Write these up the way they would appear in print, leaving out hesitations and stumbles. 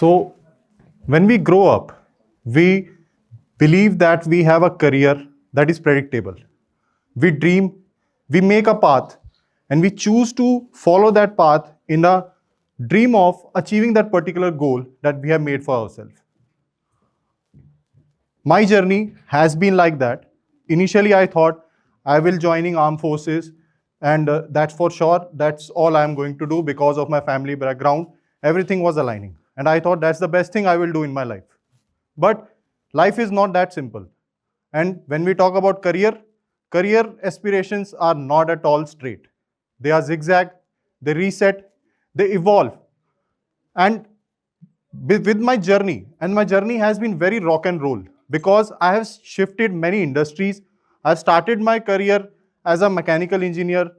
So, when we grow up, we believe that we have a career that is predictable. We dream, we make a path, and we choose to follow that path in a dream of achieving that particular goal that we have made for ourselves. My journey has been like that. Initially, I thought I will joining armed forces, and that's for sure. That's all I am going to do because of my family background. Everything was aligning, and I thought that's the best thing I will do in my life. But life is not that simple. And when we talk about career aspirations are not at all straight. They are zigzag, they reset, they evolve. And with my journey, and my journey has been very rock and roll because I have shifted many industries. I started my career as a mechanical engineer,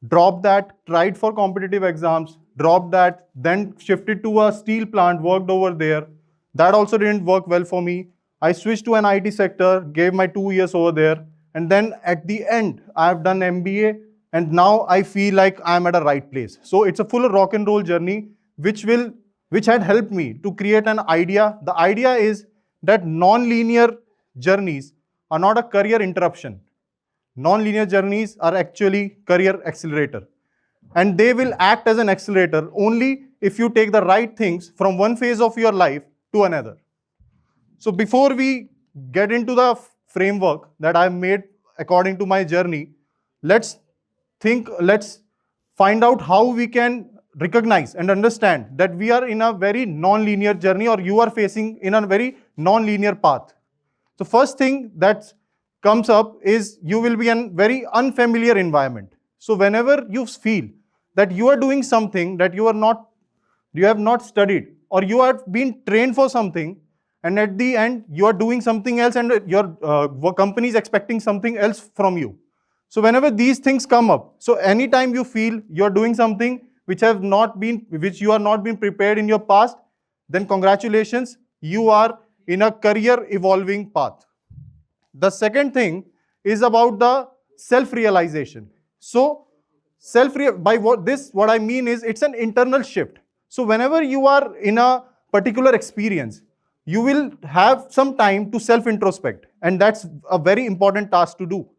dropped that, tried for competitive exams, dropped that, then shifted to a steel plant, worked over there. That also didn't work well for me. I switched to an IT sector, gave my 2 years over there, and then at the end, I have done MBA, and now I feel like I'm at a right place. So it's a full rock and roll journey, which had helped me to create an idea. The idea is that non-linear journeys are not a career interruption. Non-linear journeys are actually career accelerator. And they will act as an accelerator only if you take the right things from one phase of your life to another. So before we get into the framework that I've made according to my journey, let's find out how we can recognize and understand that we are in a very non-linear journey, or you are facing in a very non-linear path. So first thing that comes up is you will be in a very unfamiliar environment. So whenever you feel that you are doing something that you have not studied, or you have been trained for something, and at the end you are doing something else, and your company is expecting something else from you. So whenever these things come up, so anytime you feel you are doing something which you are not been prepared in your past, then congratulations, you are in a career evolving path. The second thing is about the self-realization. So what I mean is it's an internal shift. So whenever you are in a particular experience, you will have some time to self-introspect, and that's a very important task to do.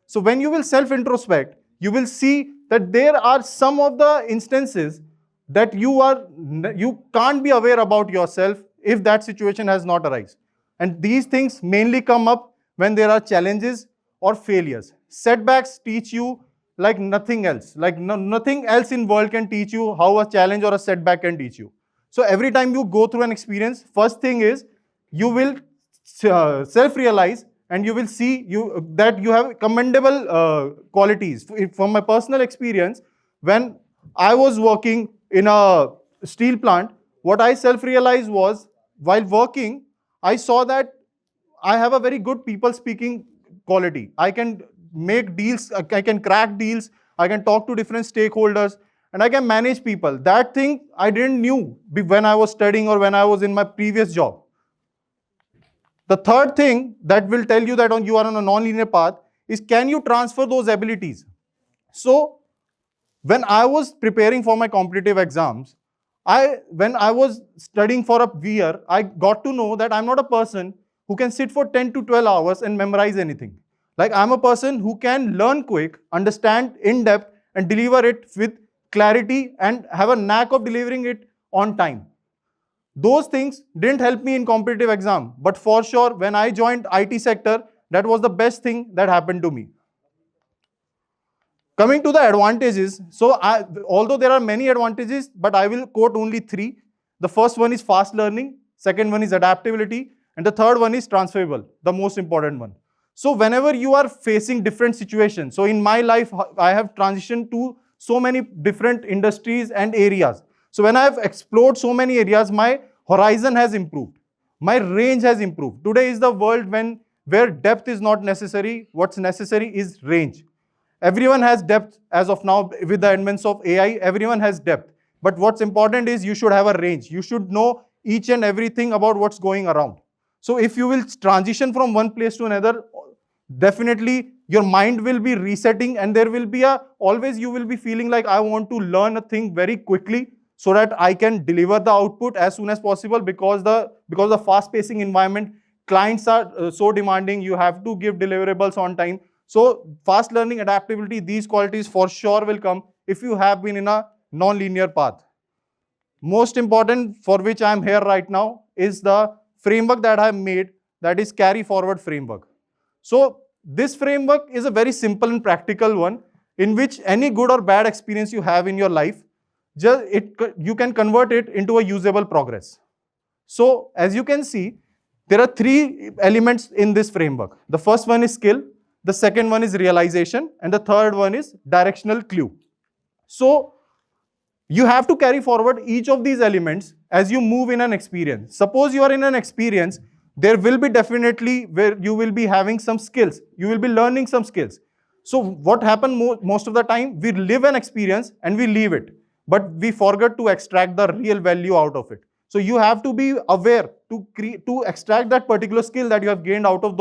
So when you will self-introspect, you will see that there are some of the instances that you can't be aware about yourself if that situation has not arisen. And these things mainly come up when there are challenges or failures. Setbacks teach you like nothing else. Like nothing else in world can teach you how a challenge or a setback can teach you. So every time you go through an experience, first thing is you will self-realize, and you will see that you have commendable qualities. From my personal experience, when I was working in a steel plant, what I self-realized was, while working, I saw that I have a very good people speaking quality. I can make deals, I can crack deals, I can talk to different stakeholders, and I can manage people. That thing I didn't knew when I was studying or when I was in my previous job. The third thing that will tell you that you are on a non-linear path is, can you transfer those abilities? So when I was preparing for my competitive exams, when I was studying for a year, I got to know that I'm not a person who can sit for 10 to 12 hours and memorize anything. Like, I'm a person who can learn quick, understand in depth, and deliver it with clarity, and have a knack of delivering it on time. Those things didn't help me in competitive exam, but for sure, when I joined IT sector, that was the best thing that happened to me. Coming to the advantages, so although there are many advantages, but I will quote only 3. The first one is fast learning, second one is adaptability, and the third one is transferable, the most important one. So whenever you are facing different situations, so in my life, I have transitioned to so many different industries and areas. So when I have explored so many areas, my horizon has improved. My range has improved. Today is the world where depth is not necessary. What's necessary is range. Everyone has depth as of now. With the advance of AI, everyone has depth. But what's important is you should have a range. You should know each and everything about what's going around. So if you will transition from one place to another, definitely your mind will be resetting, and there will be always you will be feeling like, I want to learn a thing very quickly. so that I can deliver the output as soon as possible, because the fast-pacing environment, clients are so demanding, you have to give deliverables on time. So fast learning, adaptability, these qualities for sure will come if you have been in a non-linear path. Most important, for which I am here right now, is the framework that I have made, that is carry forward framework. So this framework is a very simple and practical one, in which any good or bad experience you have in your life, you can convert it into a usable progress. So as you can see, there are three elements in this framework. The first one is skill, the second one is realization, and the third one is directional clue. So you have to carry forward each of these elements as you move in an experience. Suppose you are in an experience, there will be definitely where you will be having some skills. You will be learning some skills. So what happens most of the time, we live an experience and we leave it, but we forget to extract the real value out of it. So you have to be aware to extract that particular skill that you have gained out of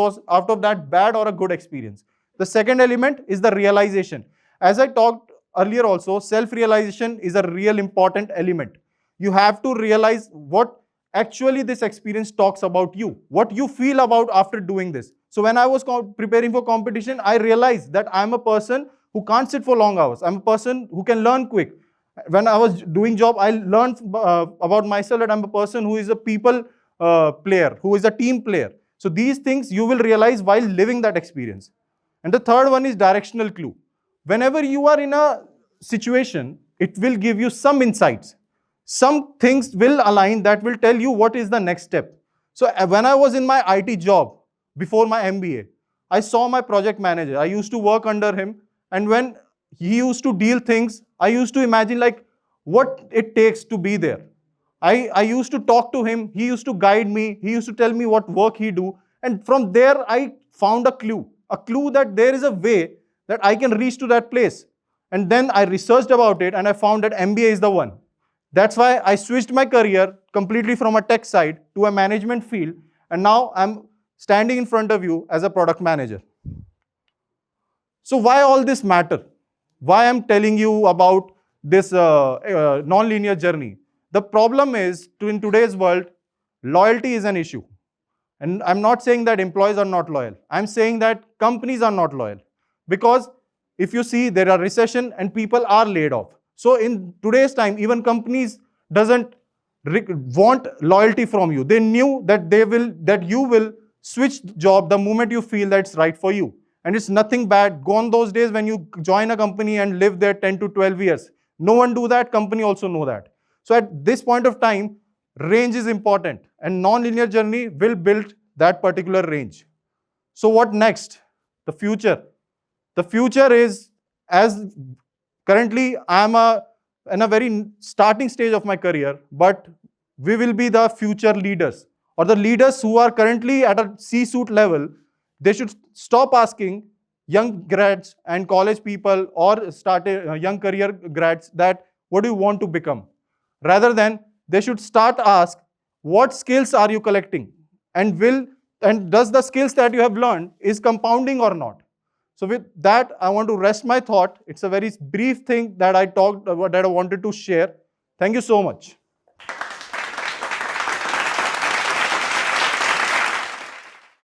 that bad or a good experience. The second element is the realization. As I talked earlier also, self-realization is a real important element. You have to realize what actually this experience talks about you, what you feel about after doing this. So when I was preparing for competition, I realized that I'm a person who can't sit for long hours. I'm a person who can learn quick. When I was doing job, I learned about myself that I'm a person who is a people player, who is a team player. So these things you will realize while living that experience. And the third one is directional clue. Whenever you are in a situation, it will give you some insights. Some things will align that will tell you what is the next step. So when I was in my IT job before my MBA, I saw my project manager. I used to work under him, and when he used to deal things, I used to imagine like what it takes to be there. I used to talk to him. He used to guide me. He used to tell me what work he do. And from there, I found a clue that there is a way that I can reach to that place. And then I researched about it and I found that MBA is the one. That's why I switched my career completely from a tech side to a management field. And now I'm standing in front of you as a product manager. So why all this matter? Why I'm telling you about this non-linear journey? The problem is, in today's world, loyalty is an issue. And I'm not saying that employees are not loyal. I'm saying that companies are not loyal. Because if you see, there are recession and people are laid off. So in today's time, even companies doesn't want loyalty from you. They knew that you will switch job the moment you feel that's right for you. And it's nothing bad. Gone those days when you join a company and live there 10 to 12 years. No one do that. Company also know that. So at this point of time, range is important. And non-linear journey will build that particular range. So what next? The future. The future is, as currently I am in a very starting stage of my career, but we will be the future leaders, or the leaders who are currently at a C-suite level. They should stop asking young grads and college people or young career grads that what do you want to become? Rather than they should start ask what skills are you collecting, and does the skills that you have learned is compounding or not? So with that, I want to rest my thought. It's a very brief thing that I talked about, that I wanted to share. Thank you so much.